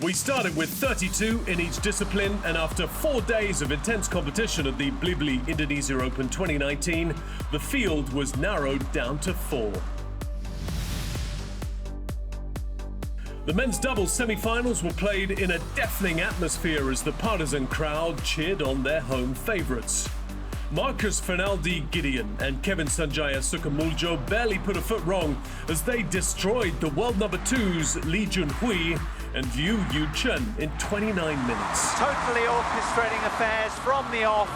We started with 32 in each discipline, and after 4 days of intense competition at the Blibli Indonesia Open 2019, the field was narrowed down to 4. The men's doubles semi-finals were played in a deafening atmosphere as the partisan crowd cheered on their home favourites. Marcus Fernaldi Gideon and Kevin Sanjaya Sukamuljo barely put a foot wrong as they destroyed the world number 2's Lee Junhui and Liu Yuchen in 29 minutes. Totally orchestrating affairs from the off.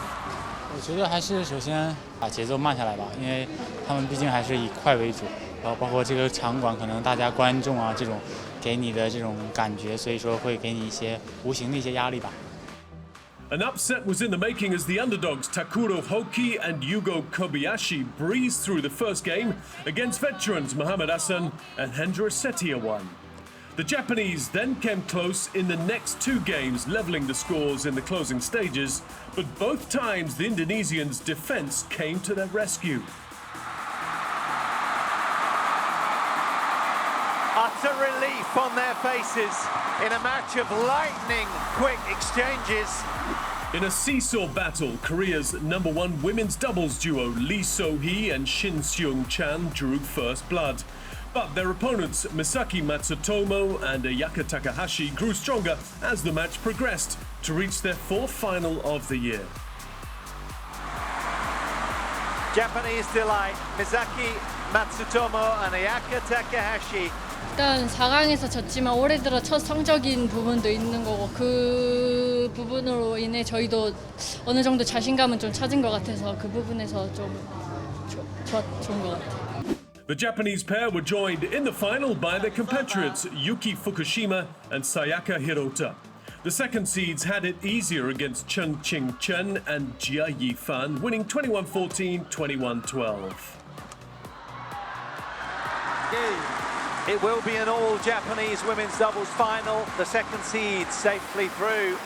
我觉得还是首先把节奏慢下来吧，因为他们毕竟还是以快为主，然后包括这个场馆可能大家观众啊这种给你的这种感觉，所以说会给你一些无形的一些压力吧。 An upset was in the making as the underdogs Takuro Hoki and Yugo Kobayashi breezed through the first game against veterans Muhammad Hassan and Hendra Setiawan. The Japanese then came close in the next 2 games, levelling the scores in the closing stages, but both times the Indonesians' defence came to their rescue. Utter relief on their faces in a match of lightning-quick exchanges. In a seesaw battle, Korea's #1 women's doubles duo Lee So-hee and Shin Seung-chan drew first blood. But their opponents Misaki Matsutomo and Ayaka Takahashi grew stronger as the match progressed to reach their 4th final of the year. Japanese delight, Misaki Matsutomo and Ayaka Takahashi. 일단 4강에서 졌지만 올해 들어 첫 성적인 부분도 있는 거고 그 부분으로 인해 저희도 어느 정도 자신감은 좀 찾은 것 같아서 그 부분에서 좀 좋은 것 같아요. The Japanese pair were joined in the final by their compatriots Yuki Fukushima and Sayaka Hirota. The second seeds had it easier against Chen Qing-chen and Jia Yifan, winning 21-14, 21-12. It will be an all-Japanese women's doubles final. The second seed safely through.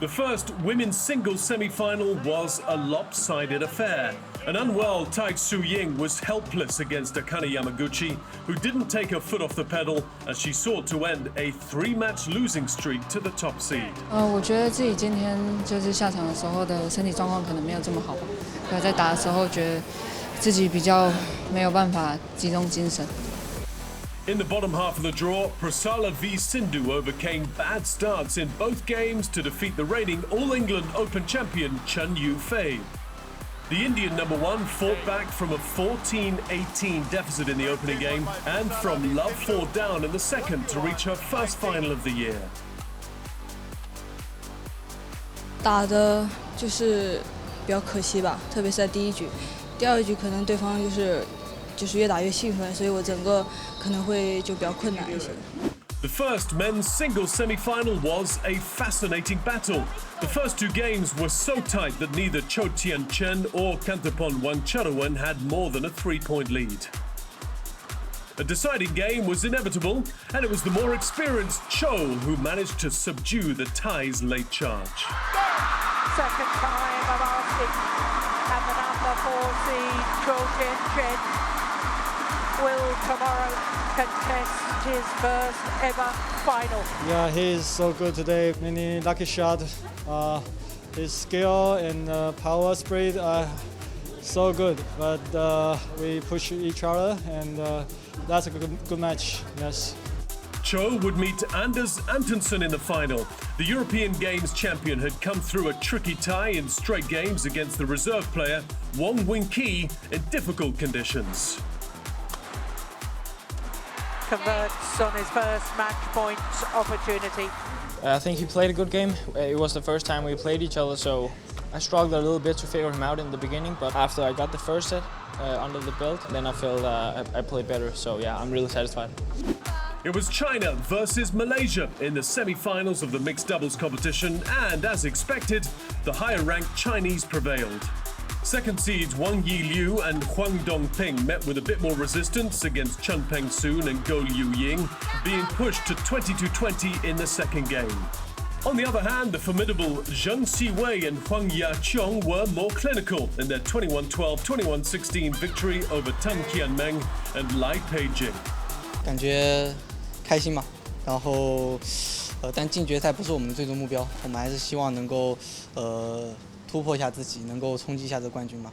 The first women's singles semi-final was a lopsided affair. An unwell Tai Tzu-ying was helpless against Akane Yamaguchi, who didn't take her foot off the pedal as she sought to end a 3-match losing streak to the top seed. 我觉得自己今天就是下场的时候的身体状况可能没有这么好吧，在打的时候觉得自己比较没有办法集中精神。 In the bottom half of the draw, Prasala v Sindhu overcame bad starts in both games to defeat the reigning All England Open champion Chen Yufei. The Indian #1 fought back from a 14-18 deficit in the opening game and from love 4 down in the second to reach her first final of the year. 打的就是比较可惜吧，特别是在第一局，第2局可能对方就是越打越兴奋，所以我整个可能会就比较困难一些。 The first men's singles semi-final was a fascinating battle. The first 2 games were so tight that neither Cho Tian-chen or Kantapon Wangcharawan had more than a 3-point lead. A deciding game was inevitable, and it was the more experienced Cho who managed to subdue the Thai's late charge. Second time of asking, and the number 4 seed, Cho Tian-chen, will tomorrow contest his first ever final. Yeah, he is so good today. Many lucky shots. His skill and power spread are so good. But we push each other, and that's a good match. Yes. Cho would meet Anders Antonsen in the final. The European Games champion had come through a tricky tie in straight games against the reserve player Wong Wing-ki in difficult conditions. Converts on his first match point opportunity. I think he played a good game. It was the first time we played each other, so I struggled a little bit to figure him out in the beginning. But after I got the first set under the belt, then I felt I played better. So yeah, I'm really satisfied. It was China versus Malaysia in the semi-finals of the mixed doubles competition, and as expected, the higher-ranked Chinese prevailed. Second seeds Wang Yi-liu and Huang Dongping met with a bit more resistance against Chen Pengsoon and Go Liu-ying, being pushed to 22-20 in the second game. On the other hand, the formidable Zheng Siwei and Huang Ya-qiong were more clinical in their 21-12, 21-16 victory over Tang Qianmeng and Lai Peijing. 感觉开心嘛，然后但进决赛不是我们的最终目标，我们还是希望能够突破一下自己，能够冲击一下这个冠军吧。